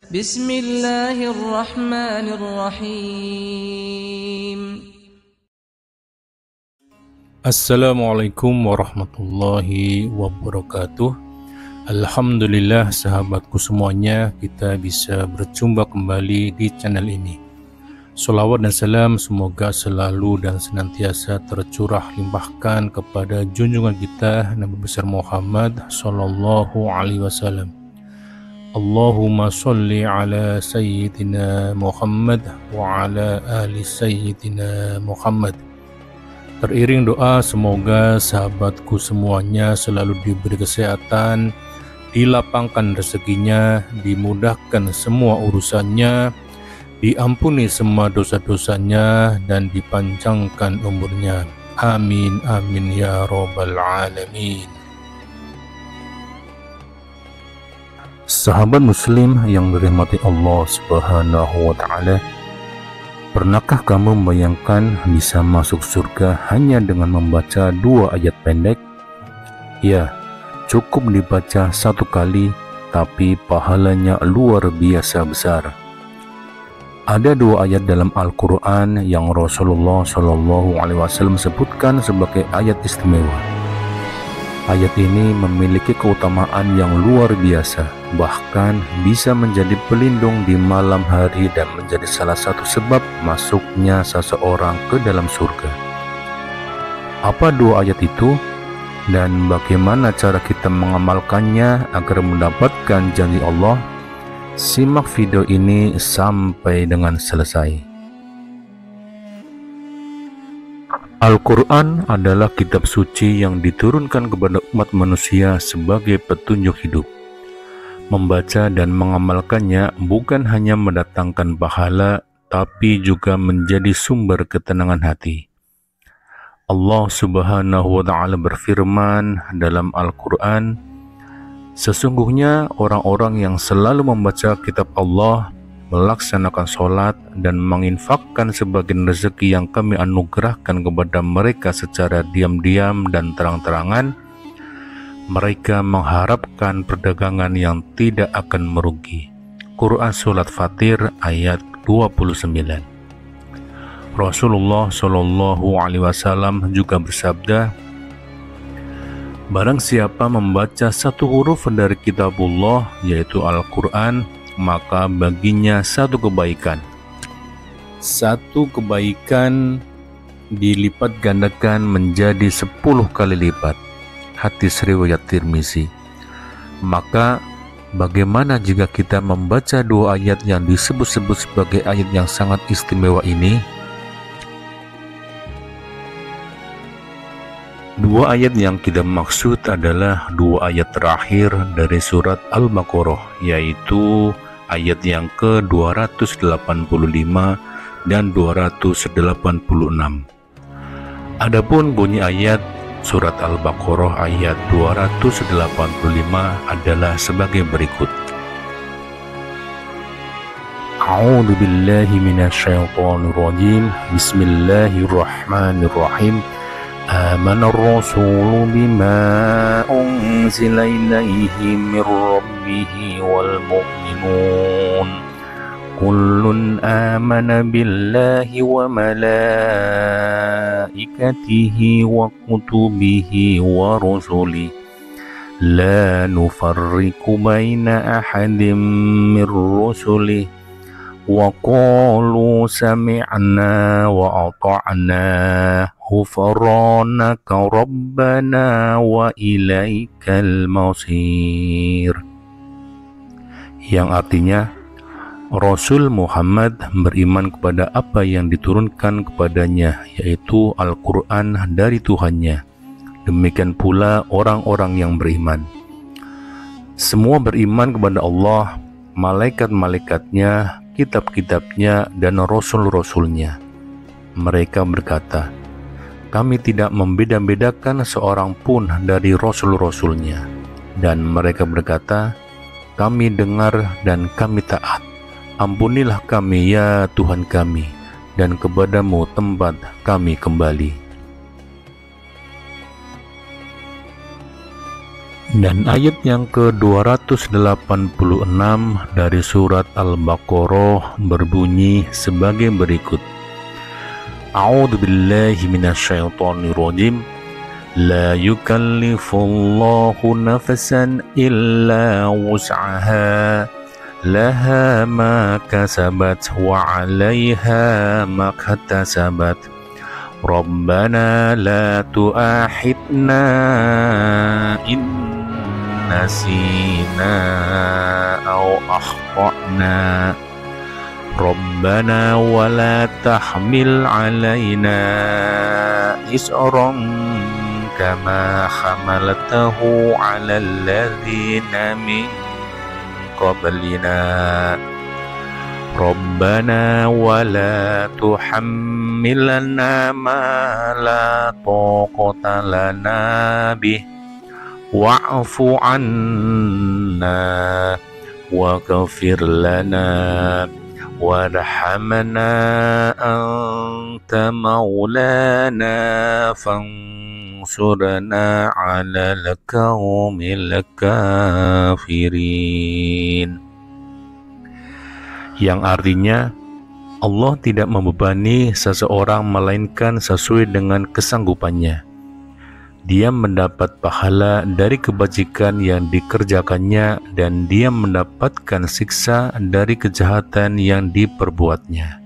Bismillahirrahmanirrahim. Assalamualaikum warahmatullahi wabarakatuh. Alhamdulillah sahabatku semuanya, kita bisa berjumpa kembali di channel ini. Sholawat dan salam semoga selalu dan senantiasa tercurah limpahkan kepada junjungan kita Nabi besar Muhammad sallallahu alaihi wasallam. Allahumma sholli ala sayyidina Muhammad wa ala ali sayyidina Muhammad. Teriring doa semoga sahabatku semuanya selalu diberi kesehatan, dilapangkan rezekinya, dimudahkan semua urusannya, diampuni semua dosa-dosanya, dan dipanjangkan umurnya. Amin amin ya rabbal alamin. Sahabat muslim yang dirahmati Allah Subhanahu wa ta'ala, pernahkah kamu membayangkan bisa masuk surga hanya dengan membaca 2 ayat pendek? Ya, cukup dibaca 1 kali, tapi pahalanya luar biasa besar. Ada 2 ayat dalam Al-Quran yang Rasulullah SAW sebutkan sebagai ayat istimewa. Ayat ini memiliki keutamaan yang luar biasa, bahkan bisa menjadi pelindung di malam hari dan menjadi salah satu sebab masuknya seseorang ke dalam surga. Apa 2 ayat itu? Dan bagaimana cara kita mengamalkannya agar mendapatkan janji Allah? Simak video ini sampai dengan selesai. Al-Quran adalah kitab suci yang diturunkan kepada umat manusia sebagai petunjuk hidup. Membaca dan mengamalkannya bukan hanya mendatangkan pahala, tapi juga menjadi sumber ketenangan hati. Allah Subhanahu wa ta'ala berfirman dalam Al-Quran, sesungguhnya orang-orang yang selalu membaca kitab Allah, melaksanakan sholat, dan menginfakkan sebagian rezeki yang kami anugerahkan kepada mereka secara diam-diam dan terang-terangan, mereka mengharapkan perdagangan yang tidak akan merugi. Quran Surat Fatir ayat 29. Rasulullah Shallallahu Alaihi Wasallam juga bersabda, barang siapa membaca 1 huruf dari kitabullah, yaitu Al-Quran, maka baginya 1 kebaikan. 1 kebaikan dilipat gandakan menjadi 10 kali lipat. Hadis riwayat Tirmizi. Maka bagaimana jika kita membaca 2 ayat yang disebut-sebut sebagai ayat yang sangat istimewa ini? 2 ayat yang kita maksud adalah 2 ayat terakhir dari surat Al-Baqarah, yaitu ayat yang ke-285 dan 286. Adapun bunyi ayat surat Al-Baqarah ayat 285 adalah sebagai berikut. A'udzu billahi minasyaitonir rajim. Bismillahirrahmanirrahim. Amanar rasulu bima unzila ilaihi min rabbih wal mu'minun kullun amana billahi wa malaikatihi wa kutubihi wa rusulihi la nufarriqu baina ahadin min rusulihi wa qalu sami'na wa ata'na ghufranaka rabbana wa ilaikal masir, yang artinya Rasul Muhammad beriman kepada apa yang diturunkan kepadanya, yaitu Al-Quran dari Tuhannya. Demikian pula orang-orang yang beriman. Semua beriman kepada Allah, malaikat-malaikatnya, kitab-kitabnya, dan rasul-rasulnya. Mereka berkata, kami tidak membeda-bedakan seorang pun dari rasul-rasulnya. Dan mereka berkata, kami dengar dan kami taat. Ampunilah kami ya Tuhan kami, dan kepadamu tempat kami kembali. Dan ayat yang ke-286 dari surat Al-Baqarah berbunyi sebagai berikut. A'udzu billahi minasyaitonir rajim. La yukallifullahu nafsan illa wus'aha. Laha ma kasabat wa 'alaiha ma iktasabat. Rabbana la tu'akhidna in nasina aw akhtana. Rabbana wa la tahmil 'alaina isran kama hamaltahu 'alal ladzina min qablina. Rabbana wa la tuhammilna ma la taqata lana bih wa'fu 'anna waghfir lana warhamna anta maulana fansurna 'alal qaumil kafirin. Yang artinya, Allah tidak membebani seseorang melainkan sesuai dengan kesanggupannya. Dia mendapat pahala dari kebajikan yang dikerjakannya dan dia mendapatkan siksa dari kejahatan yang diperbuatnya.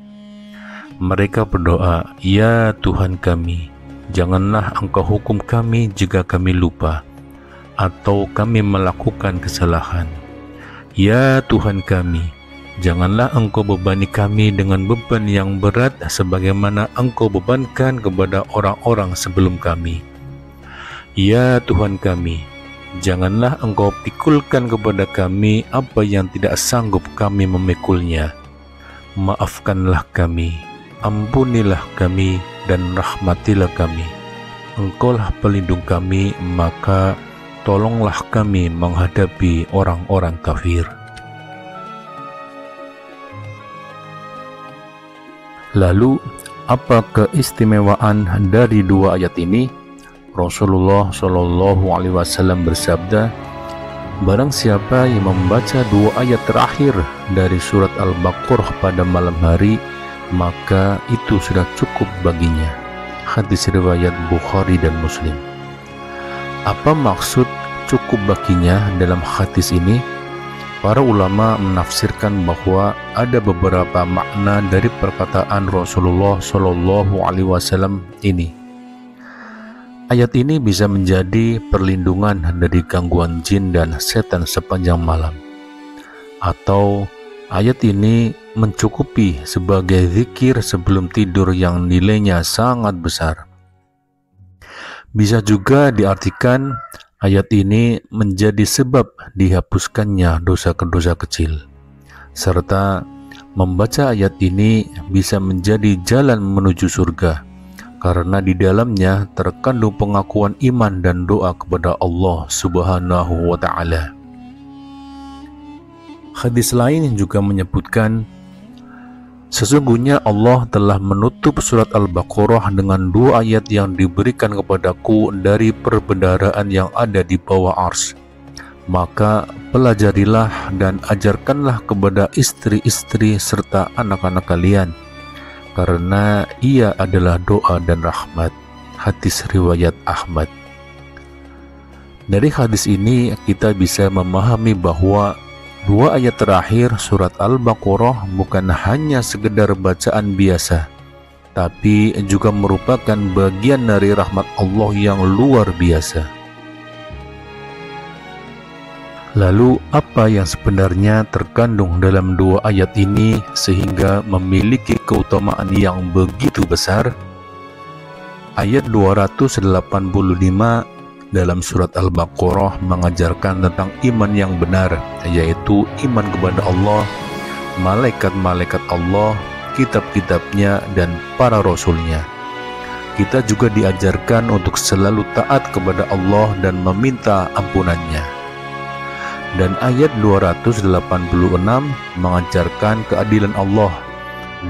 Mereka berdoa, "Ya Tuhan kami, janganlah Engkau hukum kami jika kami lupa atau kami melakukan kesalahan. Ya Tuhan kami, janganlah Engkau bebani kami dengan beban yang berat sebagaimana Engkau bebankan kepada orang-orang sebelum kami. Ya Tuhan kami, janganlah Engkau pikulkan kepada kami apa yang tidak sanggup kami memikulnya. Maafkanlah kami, ampunilah kami, dan rahmatilah kami. Engkaulah pelindung kami, maka tolonglah kami menghadapi orang-orang kafir." Lalu, apa keistimewaan dari dua ayat ini? Rasulullah Shallallahu Alaihi Wasallam bersabda, barang siapa yang membaca dua ayat terakhir dari surat Al-Baqarah pada malam hari, maka itu sudah cukup baginya. Hadis riwayat Bukhari dan Muslim. Apa maksud cukup baginya dalam hadis ini? Para ulama menafsirkan bahwa ada beberapa makna dari perkataan Rasulullah Shallallahu Alaihi Wasallam ini. Ayat ini bisa menjadi perlindungan dari gangguan jin dan setan sepanjang malam. Atau ayat ini mencukupi sebagai zikir sebelum tidur yang nilainya sangat besar. Bisa juga diartikan ayat ini menjadi sebab dihapuskannya dosa-dosa kecil. Serta membaca ayat ini bisa menjadi jalan menuju surga, karena di dalamnya terkandung pengakuan iman dan doa kepada Allah Subhanahu wa Ta'ala. Hadis lain juga menyebutkan, sesungguhnya Allah telah menutup surat Al-Baqarah dengan dua ayat yang diberikan kepadaku dari perbendaharaan yang ada di bawah ars. Maka pelajarilah dan ajarkanlah kepada istri-istri serta anak-anak kalian, karena ia adalah doa dan rahmat. Hadis riwayat Ahmad. Dari hadis ini kita bisa memahami bahwa dua ayat terakhir surat Al-Baqarah bukan hanya sekedar bacaan biasa, tapi juga merupakan bagian dari rahmat Allah yang luar biasa. Lalu apa yang sebenarnya terkandung dalam dua ayat ini sehingga memiliki keutamaan yang begitu besar? Ayat 285 dalam surat Al-Baqarah mengajarkan tentang iman yang benar, yaitu iman kepada Allah, malaikat-malaikat Allah, kitab-kitabnya, dan para rasulnya. Kita juga diajarkan untuk selalu taat kepada Allah dan meminta ampunannya. Dan ayat 286 mengajarkan keadilan Allah,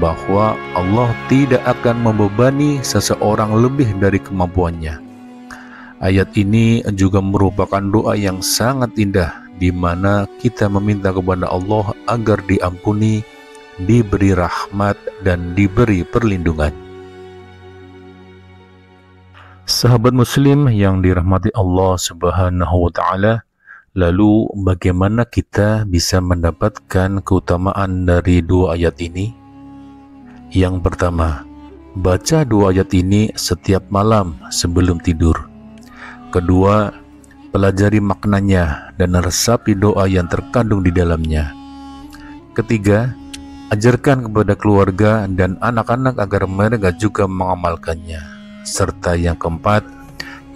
bahwa Allah tidak akan membebani seseorang lebih dari kemampuannya. Ayat ini juga merupakan doa yang sangat indah, di mana kita meminta kepada Allah agar diampuni, diberi rahmat, dan diberi perlindungan. Sahabat muslim yang dirahmati Allah Subhanahu wa Ta'ala, lalu bagaimana kita bisa mendapatkan keutamaan dari dua ayat ini? Yang pertama, baca dua ayat ini setiap malam sebelum tidur. Kedua, pelajari maknanya dan resapi doa yang terkandung di dalamnya. Ketiga, ajarkan kepada keluarga dan anak-anak agar mereka juga mengamalkannya. Serta yang keempat,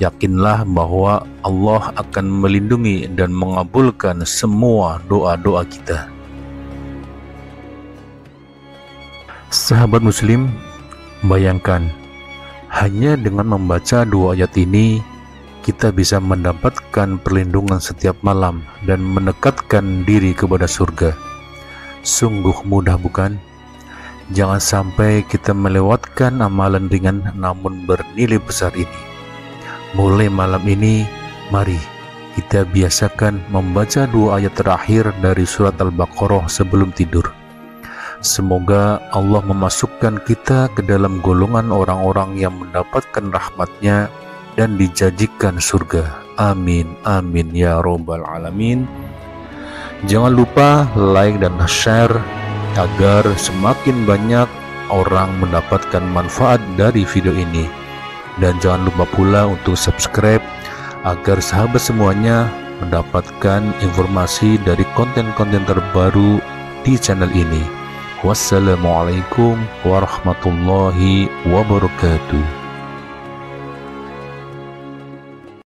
yakinlah bahwa Allah akan melindungi dan mengabulkan semua doa-doa kita. Sahabat muslim, bayangkan, hanya dengan membaca dua ayat ini, kita bisa mendapatkan perlindungan setiap malam dan mendekatkan diri kepada surga. Sungguh mudah, bukan? Jangan sampai kita melewatkan amalan ringan namun bernilai besar ini. Mulai malam ini, mari kita biasakan membaca dua ayat terakhir dari surat Al-Baqarah sebelum tidur. Semoga Allah memasukkan kita ke dalam golongan orang-orang yang mendapatkan rahmat-Nya dan dijanjikan surga. Amin, amin ya robbal alamin. Jangan lupa like dan share agar semakin banyak orang mendapatkan manfaat dari video ini. Dan jangan lupa pula untuk subscribe agar sahabat semuanya mendapatkan informasi dari konten-konten terbaru di channel ini. Wassalamualaikum warahmatullahi wabarakatuh.